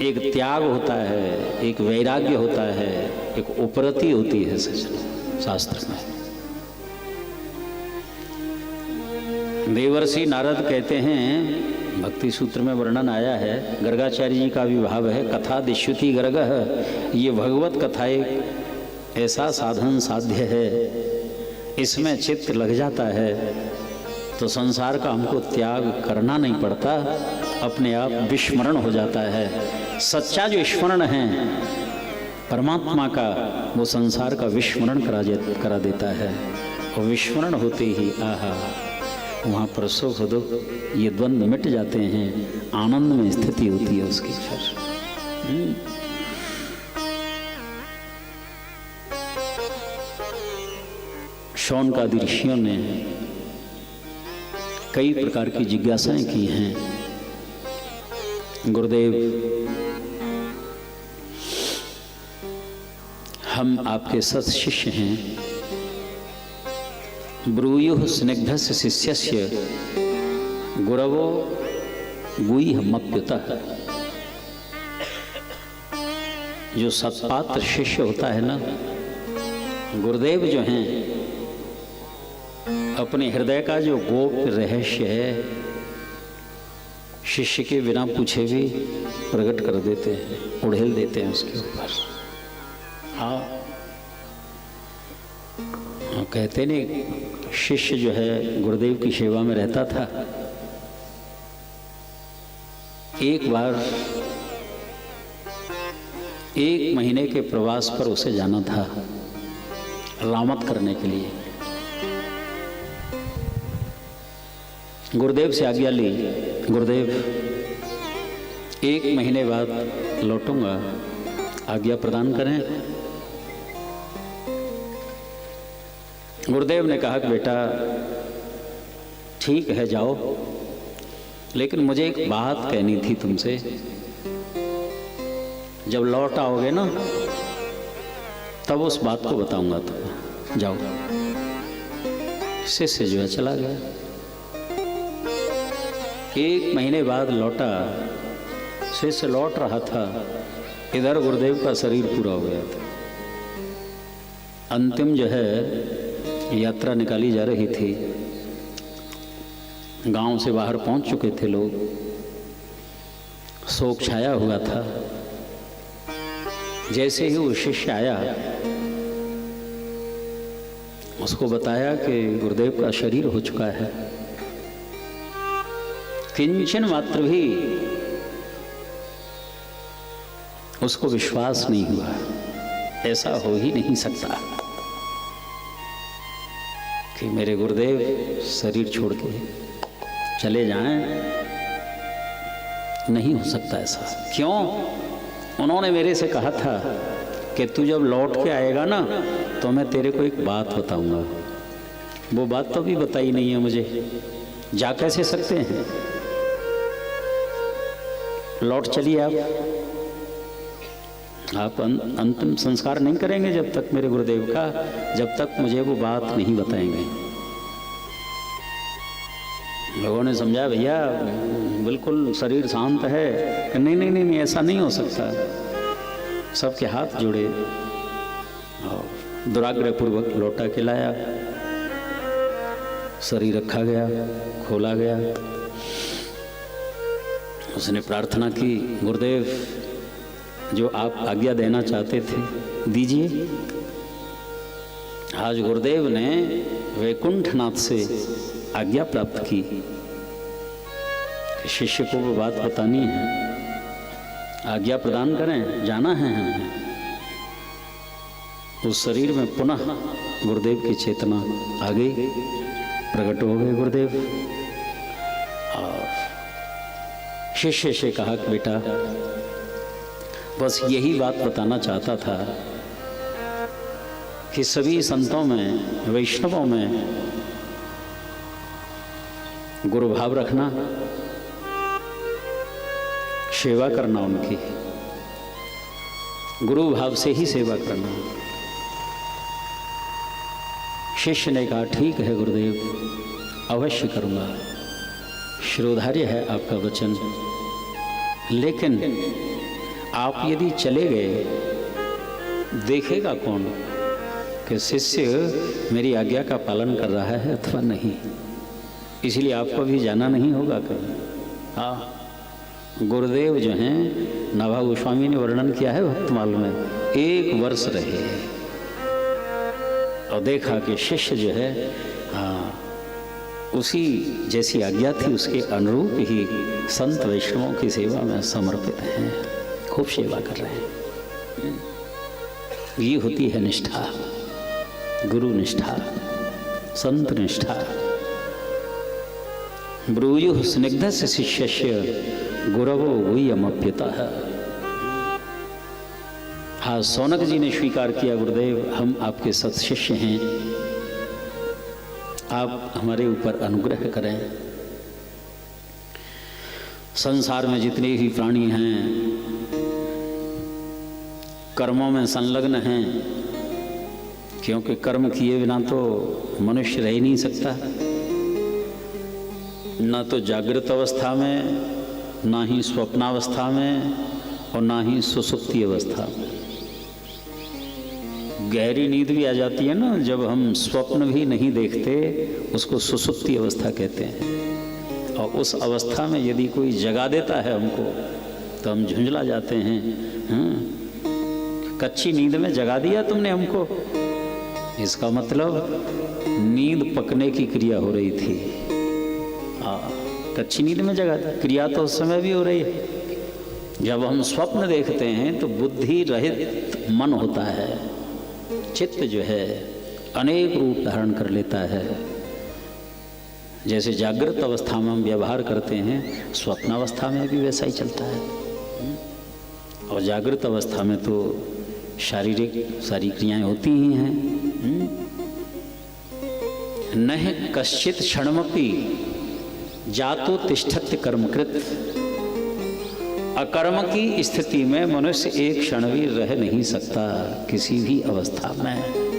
एक त्याग होता है, एक वैराग्य होता है, एक उपरति होती है शास्त्र में। देवर्षि नारद कहते हैं, भक्ति सूत्र में वर्णन आया है, गर्गाचार्य जी का विभाव है, कथा दिश्युति गर्गः, ये भगवत कथा एक ऐसा साधन साध्य है, इसमें चित्त लग जाता है तो संसार का हमको त्याग करना नहीं पड़ता, अपने आप विस्मरण हो जाता है। सच्चा जो स्मरण है परमात्मा का, वो संसार का विस्मरण करा देता है। और विस्मरण होते ही आहा, वहाँ पर सुख दुख ये द्वंद्व मिट जाते हैं, आनंद में स्थिति होती है उसकी। फिर शौनकादि ऋषियों ने कई प्रकार की जिज्ञासाएं की हैं। गुरुदेव, हम आपके सत शिष्य हैं, ब्रूयुः स्निग्धस्य शिष्यस्य गुरवो गुह्यमप्युतः। जो सत्पात्र शिष्य होता है ना, गुरुदेव जो हैं, अपने हृदय का जो गोप्य रहस्य है शिष्य के बिना पूछे भी प्रकट कर देते हैं, उड़ेल देते हैं उसके ऊपर। हाँ, कहते नहीं, शिष्य जो है गुरुदेव की सेवा में रहता था। एक बार 1 महीने के प्रवास पर उसे जाना था, रामत करने के लिए। गुरुदेव से आज्ञा ली, गुरुदेव 1 महीने बाद लौटूंगा, आज्ञा प्रदान करें। गुरुदेव ने कहा कि बेटा ठीक है जाओ, लेकिन मुझे एक बात कहनी थी तुमसे। जब लौट आओगे ना तब उस बात को बताऊंगा तुम्हें, जाओ। शिष्य जो है चला गया। 1 महीने बाद लौटा, शिष्य लौट रहा था, इधर गुरुदेव का शरीर पूरा हो गया था। अंतिम जो है यात्रा निकाली जा रही थी, गांव से बाहर पहुंच चुके थे लोग, शोक छाया हुआ था। जैसे ही वो शिष्य आया, उसको बताया कि गुरुदेव का शरीर हो चुका है। किंचन मात्र भी उसको विश्वास नहीं हुआ, ऐसा हो ही नहीं सकता कि मेरे गुरुदेव शरीर छोड़ के चले जाएं, नहीं हो सकता ऐसा। क्यों? उन्होंने मेरे से कहा था कि तू जब लौट के आएगा ना तो मैं तेरे को एक बात बताऊंगा। वो बात तो भी बताई नहीं है मुझे, जा कैसे सकते हैं? लौट चलिए आप अंतिम संस्कार नहीं करेंगे जब तक मेरे गुरुदेव का, जब तक मुझे वो बात नहीं बताएंगे। लोगों ने समझा, भैया बिल्कुल शरीर शांत है, कि नहीं नहीं नहीं ऐसा नहीं हो सकता। सबके हाथ जुड़े और दुराग्रह पूर्वक लौटा के लाया, शरीर रखा गया, खोला गया। उसने प्रार्थना की, गुरुदेव जो आप आज्ञा देना चाहते थे दीजिए। आज गुरुदेव ने वैकुंठनाथ से आज्ञा प्राप्त की, शिष्य को वो बात बतानी है, आज्ञा प्रदान करें, जाना है हमें। उस शरीर में पुनः गुरुदेव की चेतना आ गई, प्रकट हो गए गुरुदेव। और शिष्य से कहा कि बेटा बस यही बात बताना चाहता था कि सभी संतों में, वैष्णवों में गुरु भाव रखना, सेवा करना, उनकी गुरु भाव से ही सेवा करना। शिष्य ने कहा ठीक है गुरुदेव, अवश्य करूँगा, शिरोधार्य है आपका वचन, लेकिन आप यदि चले गए, देखेगा कौन कि शिष्य मेरी आज्ञा का पालन कर रहा है अथवा नहीं। इसलिए आपको भी जाना नहीं होगा कहीं। हाँ, गुरुदेव जो हैं, नाभा गोस्वामी ने वर्णन किया है भक्तमाल में, 1 वर्ष रहे और देखा कि शिष्य जो है, हाँ, उसी जैसी आज्ञा थी उसके अनुरूप ही संत वैष्णवों की सेवा में समर्पित हैं, खूब सेवा कर रहे हैं। ये होती है निष्ठा, गुरु निष्ठा, संत निष्ठा। ब्रूयुः स्निग्धस्य शिष्यस्य गुरवो गुह्यमप्यतः। हाँ, सौनक जी ने स्वीकार किया, गुरुदेव हम आपके सत्शिष्य हैं, आप हमारे ऊपर अनुग्रह करें। संसार में जितने भी प्राणी हैं, कर्मों में संलग्न हैं, क्योंकि कर्म किए बिना तो मनुष्य रह ही नहीं सकता, ना तो जागृत अवस्था में, ना ही स्वप्नावस्था में, और ना ही सुसुप्ति अवस्था में। गहरी नींद भी आ जाती है ना, जब हम स्वप्न भी नहीं देखते, उसको सुसुप्ति अवस्था कहते हैं। और उस अवस्था में यदि कोई जगा देता है हमको, तो हम झुंझला जाते हैं। कच्ची नींद में जगा दिया तुमने हमको, इसका मतलब नींद पकने की क्रिया हो रही थी। कच्ची नींद में जगा दी, क्रिया तो उस समय भी हो रही है। जब हम स्वप्न देखते हैं तो बुद्धि रहित मन होता है, चित्त जो है अनेक रूप धारण कर लेता है। जैसे जागृत अवस्था में हम व्यवहार करते हैं, स्वप्नावस्था में भी वैसा ही चलता है। और जागृत अवस्था में तो शारीरिक सारी क्रियाएं होती ही हैं। नह कश्चित क्षणमपि जातो तिष्ठत्य कर्मकृत। अकर्म की स्थिति में मनुष्य एक क्षण भी रह नहीं सकता, किसी भी अवस्था में।